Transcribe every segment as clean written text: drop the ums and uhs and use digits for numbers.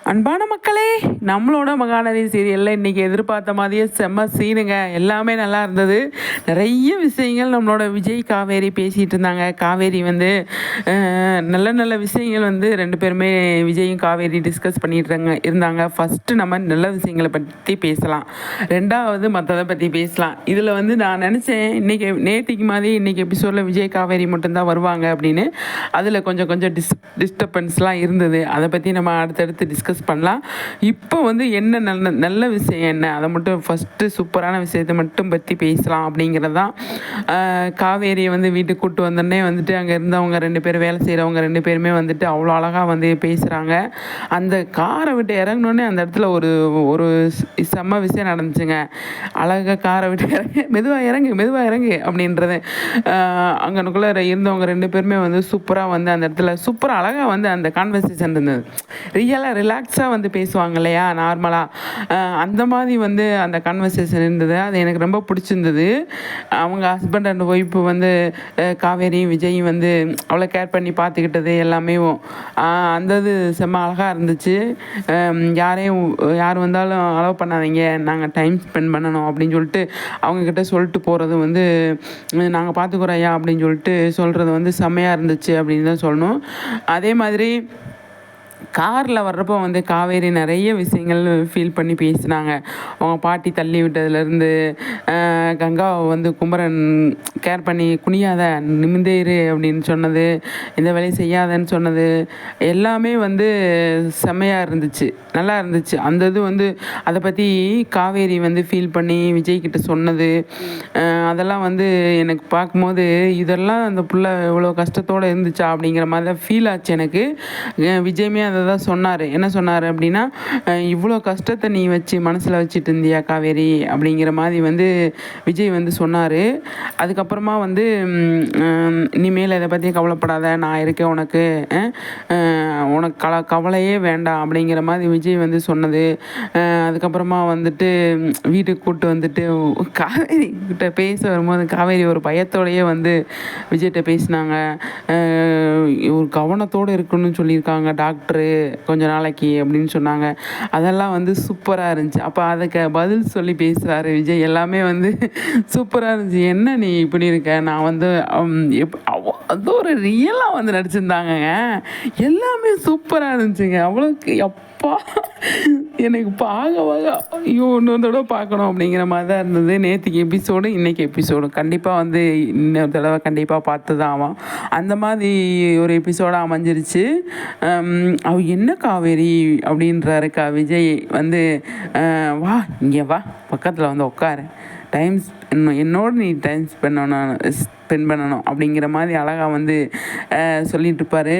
அன்பான மக்களே, நம்மளோட மகாநதி சீரியலில் இன்றைக்கி எதிர்பார்த்த மாதிரியே செம்ம சீனுங்க. எல்லாமே நல்லா இருந்தது. நிறைய விஷயங்கள் நம்மளோட விஜய் காவேரி பேசிகிட்டு இருந்தாங்க. காவேரி வந்து நல்ல நல்ல விஷயங்கள் வந்து ரெண்டு பேருமே விஜயும் காவேரி டிஸ்கஸ் பண்ணிட்டு இருந்தாங்க. ஃபஸ்ட்டு நம்ம நல்ல விஷயங்களை பற்றி பேசலாம், ரெண்டாவது மற்றதை பற்றி பேசலாம். இதில் வந்து நான் நினச்சேன் இன்றைக்கி நேற்றுக்கு மாதிரி இன்றைக்கி எபிசோடில் விஜய் காவேரி மட்டும்தான் வருவாங்க அப்படின்னு. அதில் கொஞ்சம் கொஞ்சம் டிஸ்டர்பன்ஸ்லாம் இருந்தது. அதை பற்றி நம்ம அடுத்தடுத்து டிஸ்கஸ் பண்ணலாம். இப்போ வந்து என்ன நல்ல நல்ல விஷயம் என்ன, அதை மட்டும் ஃபஸ்ட்டு சூப்பரான விஷயத்தை மட்டும் பற்றி பேசலாம் அப்படிங்கிறது தான். காவேரியை வந்து வீட்டுக்கு கூப்பிட்டு வந்தோடனே வந்துட்டு அங்கே இருந்தவங்க ரெண்டு பேர், வேலை செய்கிறவங்க ரெண்டு பேருமே வந்துட்டு அவ்வளோ அழகாக வந்து பேசுகிறாங்க. அந்த காரை விட்டு இறங்கினோடனே அந்த இடத்துல ஒரு ஒரு செம்ம விஷயம் நடந்துச்சுங்க. அழகாக காரை விட்டு இறங்கு, மெதுவாக இறங்கு அப்படின்றது. அங்கனுக்குள்ளே இருந்தவங்க ரெண்டு பேருமே வந்து சூப்பராக வந்து அந்த இடத்துல சூப்பராக அழகாக வந்து அந்த கான்வர்சேஷன் இருந்தது. ரியலாக ரிலாக்ஸாக வந்து பேசுவாங்க இல்லையா நார்மலாக, அந்த மாதிரி வந்து அந்த கான்வர்சேஷன் இருந்தது. அது எனக்கு ரொம்ப பிடிச்சிருந்தது. அவங்க ஹஸ்பண்ட் அண்ட் ஒய்ஃபு வந்து காவேரியும் விஜயும் வந்து அவ்வளோ கேர் பண்ணி பார்த்துக்கிட்டது எல்லாமே அந்த இது செம்ம அழகாக இருந்துச்சு. யார் வந்தாலும் அலோவ் பண்ணாதீங்க, நாங்கள் டைம் ஸ்பெண்ட் பண்ணணும் அப்படின்னு சொல்லிட்டு அவங்கக்கிட்ட சொல்லிட்டு போகிறது வந்து நாங்கள் பார்த்துக்குறோம் ஐயா அப்படின்னு சொல்லிட்டு சொல்கிறது வந்து செம்மையாக இருந்துச்சு அப்படின்னு தான் சொல்லணும். அதே மாதிரி காரில் வர்றப்போ வந்து காவேரி நிறைய விஷயங்கள் ஃபீல் பண்ணி பேசினாங்க. அவங்க பாட்டி தள்ளி விட்டதுலேருந்து கங்காவை வந்து குமரன் கேர் பண்ணி குனியாத நிமிந்தே இரு அப்படின்னு சொன்னது, இந்த வேலையை செய்யாதன்னு சொன்னது எல்லாமே வந்து செம்மையாக இருந்துச்சு, நல்லா இருந்துச்சு. அந்த இது வந்து அதை பற்றி காவேரி வந்து ஃபீல் பண்ணி விஜய்கிட்ட சொன்னது அதெல்லாம் வந்து எனக்கு பார்க்கும்போது இதெல்லாம் அந்த புள்ள இவ்வளோ கஷ்டத்தோடு இருந்துச்சா அப்படிங்கிற மாதிரி தான் ஃபீல் ஆச்சு எனக்கு. விஜயமே அதை தான் சொன்னார். என்ன சொன்னார் அப்படின்னா, இவ்வளோ கஷ்டத்தை நீ வச்சு மனசில் வச்சுட்டு இருந்தியா காவேரி அப்படிங்கிற மாதிரி வந்து விஜய் வந்து சொன்னார். அதுக்கப்புறமா வந்து இனிமேல் இதை பற்றி கவலைப்படாத, நான் இருக்கேன் உனக்கு, உனக்கு கவலையே வேண்டாம் அப்படிங்கிற மாதிரி விஜய் வந்து சொன்னது. அதுக்கப்புறமா வந்துட்டு வீட்டுக்கு கூப்பிட்டு வந்துட்டு காவேரி கிட்ட பேச வரும்போது காவேரி ஒரு பயத்தோடையே வந்து விஜய்கிட்ட பேசினாங்க. ஒரு கவனத்தோடு இருக்குன்னு சொல்லியிருக்காங்க டாக்டரு கொஞ்ச நாளைக்கு அப்படின்னு சொன்னாங்க. அதெல்லாம் வந்து சூப்பராக இருந்துச்சு. அப்போ அதுக்கு பதில் சொல்லி பேசுகிறாரு விஜய். எல்லாமே வந்து சூப்பராக இருந்துச்சு. என்ன நீ இப்படி இருக்க, நான் வந்து அது ஒரு ரியலாக வந்து நடிச்சிருந்தாங்கங்க. எல்லாமே சூப்பராக இருந்துச்சுங்க. அவ்வளோக்கு அப்பா எனக்கு ஐயோ இன்னொரு தடவை பார்க்கணும் அப்படிங்கிற மாதிரி தான் இருந்தது. நேற்றுக்கு எபிசோடு இன்றைக்கி எபிசோடு கண்டிப்பாக வந்து இன்னொரு தடவை கண்டிப்பாக பார்த்து தான் ஆவான். அந்த மாதிரி ஒரு எபிசோடாக அமைஞ்சிருச்சு. அவ என்ன காவேரி அப்படின்றாரு விஜய் வந்து, வா இங்கே வா, பக்கத்தில் வந்து உட்காரு, என்னோடு நீ டைம் ஸ்பெண்ட் பண்ணணும் அப்படிங்கிற மாதிரி அழகாக வந்து சொல்லிட்டு இருப்பார்.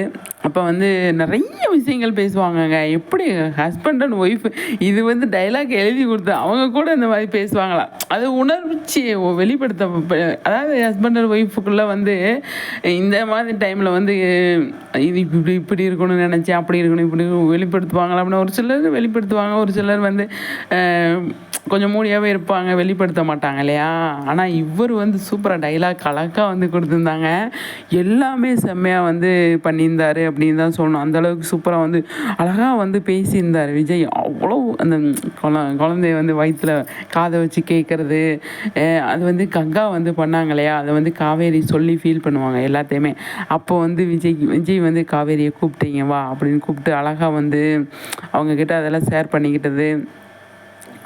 அப்போ வந்து நிறைய விஷயங்கள் பேசுவாங்கங்க. எப்படி ஹஸ்பண்ட் அண்ட் ஒய்ஃப் இது வந்து டைலாக் எழுதி கொடுத்தா அவங்க கூட இந்த மாதிரி பேசுவாங்களா, அது உணர்ச்சியை வெளிப்படுத்த. அதாவது ஹஸ்பண்ட் அண்ட் ஒய்ஃபுக்குள்ளே வந்து இந்த மாதிரி டைமில் வந்து இது இப்படி இருக்கணும்னு நினச்சேன், அப்படி இருக்கணும், இப்படி வெளிப்படுத்துவாங்களா அப்படின்னு ஒரு சிலர் வெளிப்படுத்துவாங்க. ஒரு சிலர் வந்து கொஞ்சம் மூடியாகவே இருப்பாங்க, வெளிப்படுத்த மாட்டாங்க இல்லையா. ஆனால் இவர் வந்து சூப்பராக டைலாக் அழகாக வந்து கொடுத்துருந்தாங்க. எல்லாமே செம்மையாக வந்து பண்ணியிருந்தார் அப்படின்னு தான் சொல்லணும். அந்தளவுக்கு சூப்பராக வந்து அழகாக வந்து பேசியிருந்தார் விஜய். அவ்வளோ அந்த குழந்தைய வந்து வயிற்றில் காதை வச்சு கேட்குறது, அது வந்து கங்கா வந்து பண்ணாங்க இல்லையா, அதை வந்து காவேரி சொல்லி ஃபீல் பண்ணுவாங்க எல்லாத்தையுமே. அப்போ வந்து விஜய் வந்து காவேரியை கூப்பிட்டீங்க வா அப்படின்னு கூப்பிட்டு அழகாக வந்து அவங்கக்கிட்ட அதெல்லாம் ஷேர் பண்ணிக்கிட்டது.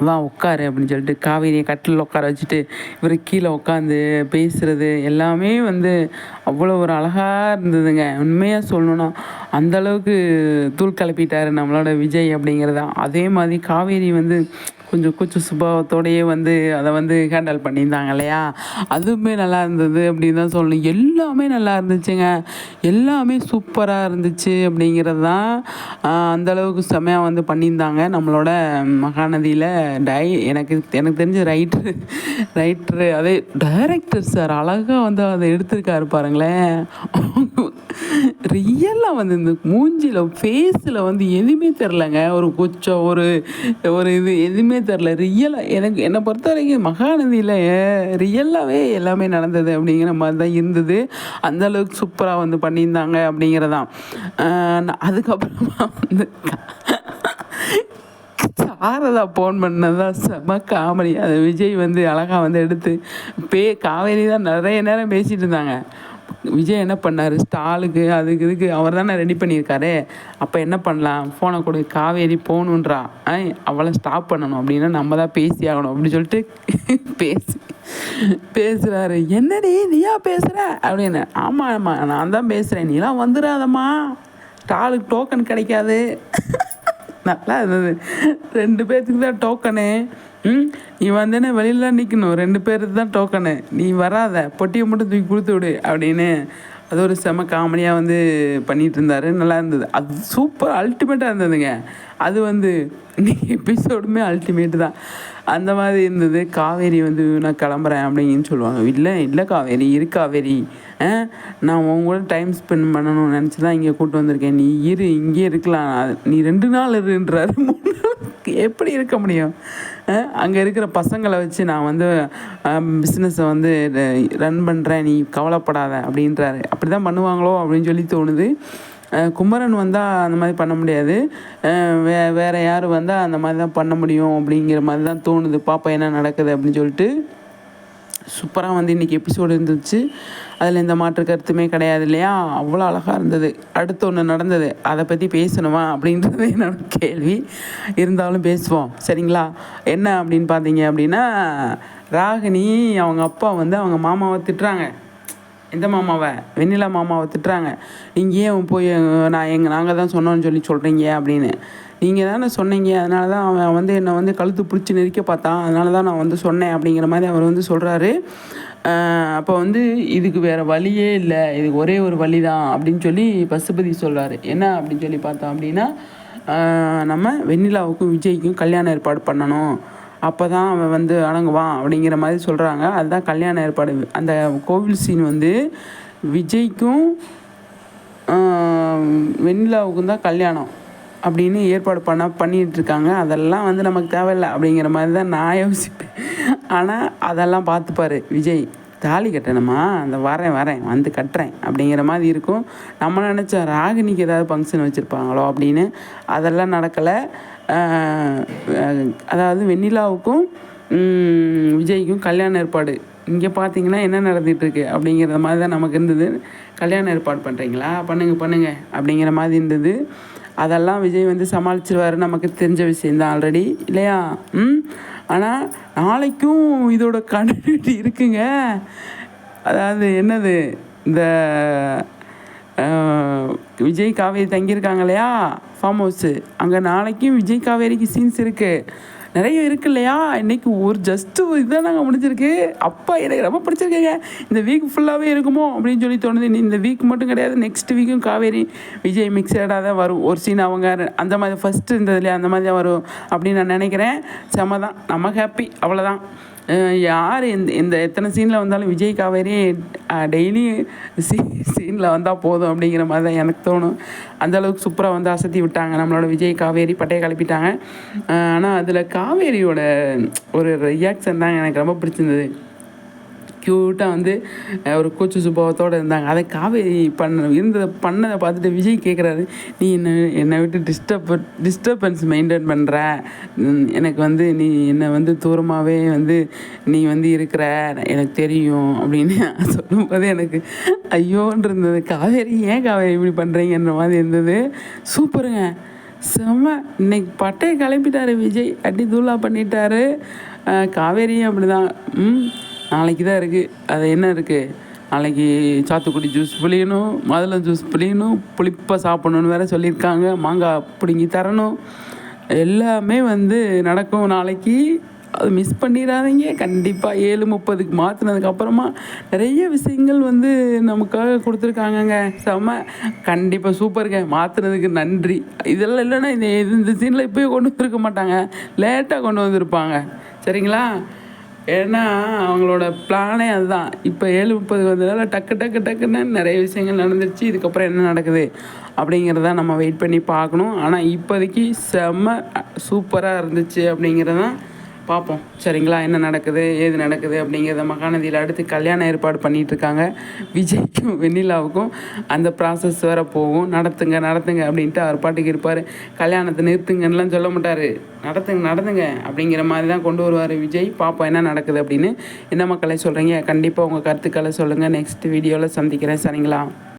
வா உட்காரு அப்படின்னு சொல்லிட்டு காவேரியை கட்டில் உட்கார வச்சுட்டு இவர் கீழே உட்காந்து பேசுகிறது எல்லாமே வந்து அவ்வளோ ஒரு அழகாக இருந்ததுங்க. உண்மையாக சொல்லணுன்னா அந்தளவுக்கு தூள் கிளப்பிட்டார் நம்மளோட விஜய் அப்படிங்கிறதான். அதே மாதிரி காவேரி வந்து கொஞ்சம் கூச்ச சுபாவத்தோடையே வந்து அதை வந்து ஹேண்டில் பண்ணியிருந்தாங்க இல்லையா, அதுவுமே நல்லா இருந்தது அப்படின்னு தான் சொல்லணும். எல்லாமே நல்லா இருந்துச்சுங்க, எல்லாமே சூப்பராக இருந்துச்சு அப்படிங்கிறது தான். அந்தளவுக்கு செம்மையாக வந்து பண்ணியிருந்தாங்க நம்மளோட மகாநதியில். எனக்கு தெரிஞ்ச ரைட்ரு அதே டைரக்டர் சார் அழகாக வந்து அதை எடுத்திருக்காரு பாருங்களேன். ரியலாக வந்து இந்த மூஞ்சியில் ஃபேஸில் வந்து எதுவுமே தெரிலங்க, ஒரு கொச்சம் ஒரு இது எதுவுமே தெரில. ரியலாக என்னை பொறுத்த வரைக்கும் மகாநதியில் ரியலாகவே எல்லாமே நடந்தது அப்படிங்கிற மாதிரி தான் இருந்தது. அந்தளவுக்கு சூப்பராக வந்து பண்ணியிருந்தாங்க அப்படிங்கிறதான். அதுக்கப்புறமா வந்து சாரதா ஃபோன் பண்ணது தான் செம காமெடி. அது விஜய் வந்து அழகாக வந்து எடுத்து காவேரி தான் நிறைய நேரம் பேசிகிட்டு இருந்தாங்க. விஜய் என்ன பண்ணார், ஸ்டாலுக்கு அதுக்கு இதுக்கு அவர் தானே ரெடி பண்ணியிருக்காரு. அப்போ என்ன பண்ணலாம், ஃபோனை கொடு, காவேரி போகணுன்றா, அவளை ஸ்டாப் பண்ணணும் அப்படின்னா நம்ம தான் பேசி ஆகணும் அப்படின்னு சொல்லிட்டு பேசுகிறாரு. என்னடி நீயா பேசுகிற அப்படின்னு. ஆமாம் நான் தான் பேசுகிறேன், நீலாம் வந்துடாதம்மா, ஸ்டாலுக்கு டோக்கன் கிடைக்காது. நல்லா இருந்தது. 2 பேர்த்துக்கு தான் டோக்கனு. நீ வந்தேன்னு வெளியில நிற்கணும், 2 பேருக்கு தான் டோக்கனு, நீ வராத, பொட்டியை மட்டும் தூக்கி கொடுத்து விடு அப்படின்னு. அது ஒரு செம காமெடியாக வந்து பண்ணிகிட்டு இருந்தார். நல்லா இருந்தது. அது சூப்பர் அல்டிமேட்டாக இருந்ததுங்க. அது வந்து இன்னைக்கு எபிசோடுமே அல்டிமேட்டு தான். அந்த மாதிரி இருந்தது. காவேரி வந்து நான் கிளம்புறேன் அப்படின்னு சொல்லுவாங்க. இல்லை காவேரி இரு காவேரி, நான் உன் கூட டைம் ஸ்பெண்ட் பண்ணணும்னு நினச்சி தான் இங்கே கூப்பிட்டு வந்திருக்கேன், நீ இங்கே இருக்கலாம், நீ 2 நாள் இருன்றாரு. 3 நாள் எப்படி இருக்க முடியும்? அங்கே இருக்கிற பசங்களை வச்சு நான் வந்து பிஸ்னஸை வந்து ரன் பண்ணுறேன், நீ கவலைப்படாத அப்படின்றாரு. அப்படி தான் பண்ணுவாங்களோ அப்படின்னு சொல்லி தோணுது. குமரன் வந்தால் அந்த மாதிரி பண்ண முடியாது, வேறு யார் வந்தால் அந்த மாதிரி தான் பண்ண முடியும் அப்படிங்கிற மாதிரி தான் தோணுது. பாப்பா என்ன நடக்குது அப்படின்னு சொல்லிட்டு. சூப்பராக வந்து இன்றைக்கி எபிசோடு இருந்துச்சு. அதில் எந்த மாற்று கருத்துமே கிடையாது இல்லையா? அவ்வளோ அழகாக இருந்தது. அடுத்து ஒன்று நடந்தது, அதை பற்றி பேசணுமா அப்படின்றது என்னோட கேள்வி. இருந்தாலும் பேசுவோம் சரிங்களா? என்ன அப்படின்னு பார்த்தீங்க அப்படின்னா, ராகினி அவங்க அப்பா வந்து அவங்க மாமாவை திட்டுறாங்க. எந்த மாமாவை? வெண்ணிலா மாமாவை திட்டுறாங்க. நீங்கள் ஏன் போய் நாங்கள் தான் சொன்னோன்னு சொல்கிறீங்க அப்படின்னு. நீங்கள் தானே சொன்னீங்க, அதனால தான் அவன் வந்து என்னை வந்து கழுத்து பிடிச்சி நெரிக்க பார்த்தான், அதனால தான் நான் வந்து சொன்னேன் அப்படிங்கிற மாதிரி அவர் வந்து சொல்கிறாரு. அப்போ வந்து இதுக்கு வேறு வழியே இல்லை, இதுக்கு ஒரே ஒரு வழி தான் அப்படின்னு சொல்லி பசுபதி சொல்கிறாரு. என்ன அப்படின்னு சொல்லி பார்த்தோம் அப்படின்னா, நம்ம வெண்ணிலாவுக்கும் விஜய்க்கும் கல்யாண ஏற்பாடு பண்ணணும், அப்போ தான் அவன் வந்து அடங்குவான் அப்படிங்கிற மாதிரி சொல்கிறாங்க. அதுதான் கல்யாண ஏற்பாடு. அந்த கோவில் சீன் வந்து விஜய்க்கும் வெண்ணிலாவுக்கும் தான் கல்யாணம் அப்படின்னு ஏற்பாடு பண்ணிகிட்ருக்காங்க. அதெல்லாம் வந்து நமக்கு தேவையில்லை அப்படிங்கிற மாதிரி தான் நான் யோசிப்பேன். ஆனால் அதெல்லாம் பார்த்துப்பார் விஜய். தாலி கட்டணுமா, அந்த வரேன் வந்து கட்டுறேன் அப்படிங்கிற மாதிரி இருக்கும். நம்ம நினச்ச ராகினிக்கு ஏதாவது ஃபங்க்ஷன் வச்சுருப்பாங்களோ அப்படின்னு. அதெல்லாம் நடக்கலை. அதாவது வெண்ணிலாவுக்கும் விஜய்க்கும் கல்யாண ஏற்பாடு. இங்கே பார்த்தீங்கன்னா என்ன நடந்துகிட்ருக்கு அப்படிங்கிற மாதிரி தான் நமக்கு இருந்தது. கல்யாண ஏற்பாடு பண்ணுறீங்களா, பண்ணுங்க அப்படிங்கிற மாதிரி இருந்தது. அதெல்லாம் விஜய் வந்து சமாளிச்சிருவார், நமக்கு தெரிஞ்ச விஷயந்தான் ஆல்ரெடி இல்லையா? ஆனால் நாளைக்கும் இதோட கண்டினியூட்டி இருக்குங்க. அதாவது என்னது, இந்த விஜய் காவேரி தங்கியிருக்காங்க இல்லையா ஃபார்ம் ஹவுஸு, அங்கே நாளைக்கும் விஜய் காவேரிக்கு சீன்ஸ் இருக்குது, நிறைய இருக்குது இல்லையா? இன்றைக்கி ஒரு ஜஸ்ட்டு இதுதான் நாங்கள் முடிஞ்சிருக்கு. அப்பா எனக்கு ரொம்ப பிடிச்சிருக்கேங்க. இந்த வீக் ஃபுல்லாகவே இருக்குமோ அப்படின்னு சொல்லி தோணுது. இந்த வீக் மட்டும் கிடையாது, நெக்ஸ்ட் வீக்கும் காவேரி விஜய் மிக்சடாக தான் வரும். ஒரு சீன் அவங்க அந்த மாதிரி ஃபஸ்ட்டு இருந்ததுலையே அந்த மாதிரி தான் வரும் அப்படின்னு நான் நினைக்கிறேன். செம்ம தான், நம்ம ஹாப்பி, அவ்வளோதான். யார் இந்த எத்தனை சீனில் வந்தாலும் விஜய் காவேரி டெய்லி சீனில் வந்தால் போதும் அப்படிங்கிற மாதிரி தான் எனக்கு தோணும். அந்தளவுக்கு சூப்பராக வந்து அசத்தி விட்டாங்க நம்மளோட விஜய் காவேரி, பட்டையை கிளப்பிட்டாங்க. ஆனால் அதில் காவேரியோட ஒரு ரியாக்ஷன் தான் எனக்கு ரொம்ப பிடிச்சிருந்தது. க்யூட்டாக வந்து ஒரு கூச்சு சுபாவத்தோடு இருந்தாங்க. அதை காவேரி பண்ணதை பார்த்துட்டு விஜய் கேட்குறாரு, நீ என்னை விட்டு டிஸ்டர்பன்ஸ் மெயின்டைன் பண்ணுற, எனக்கு வந்து நீ என்னை வந்து தூரமாகவே வந்து நீ வந்து இருக்கிற எனக்கு தெரியும் அப்படின்னு சொல்லும்போது எனக்கு ஐயோன்னு இருந்தது. காவேரி ஏன் காவேரி இப்படி பண்ணுறீங்கன்ற மாதிரி இருந்தது. சூப்பருங்க, செம்ம. இன்னைக்கு பட்டையை கிளப்பிட்டாரு விஜய், அடி தூளா பண்ணிட்டாரு. காவேரியும் அப்படி தான். நாளைக்கு தான் இருக்குது. அது என்ன இருக்குது, நாளைக்கு சாத்துக்குடி ஜூஸ் புளியணும், மாதுளை ஜூஸ் புளியணும், புளிப்பாக சாப்பிட்ணுன்னு வேறு சொல்லியிருக்காங்க, மாங்காய் பிடுங்கி தரணும், எல்லாமே வந்து நடக்கும் நாளைக்கு. அது மிஸ் பண்ணிடாதீங்க கண்டிப்பாக. 7:30க்கு மாற்றினதுக்கப்புறமா நிறைய விஷயங்கள் வந்து நமக்காக கொடுத்துருக்காங்கங்க. செம்ம, கண்டிப்பாக சூப்பருங்க. மாற்றினதுக்கு நன்றி. இதெல்லாம் இல்லைன்னா இந்த சீனில் இப்போயே கொண்டு வந்துருக்க மாட்டாங்க, லேட்டாக கொண்டு வந்திருப்பாங்க சரிங்களா? ஏன்னா அவங்களோட பிளானே அதுதான். இப்போ 7:30 வந்ததால் டக்குன்னு நிறைய விஷயங்கள் நடந்துருச்சு. இதுக்கப்புறம் என்ன நடக்குது அப்படிங்கிறத நம்ம வெயிட் பண்ணி பார்க்கணும். ஆனால் இப்போதைக்கு செம்ம சூப்பராக இருந்துச்சு அப்படிங்கிறதான் பார்ப்போம் சரிங்களா. என்ன நடக்குது ஏது நடக்குது அப்படிங்கிறத மகாநதியில் அடுத்து கல்யாணம் ஏற்பாடு பண்ணிகிட்ருக்காங்க. விஜய்க்கும் வெண்ணிலாவுக்கும் அந்த ப்ராசஸ் வேறு போகும். நடத்துங்க நடத்துங்க அப்படின்ட்டு அவர் பாட்டுக்கு இருப்பார். கல்யாணத்தை நிறுத்துங்கன்னெலாம் சொல்ல மாட்டார். நடத்துங்க அப்படிங்கிற மாதிரி தான் கொண்டு வருவார் விஜய். பார்ப்போம் என்ன நடக்குது அப்படின்னு. என்ன மக்களை சொல்கிறீங்க? கண்டிப்பாக உங்கள் கருத்துக்களை சொல்லுங்கள். நெக்ஸ்ட் வீடியோவில் சந்திக்கிறேன் சரிங்களா.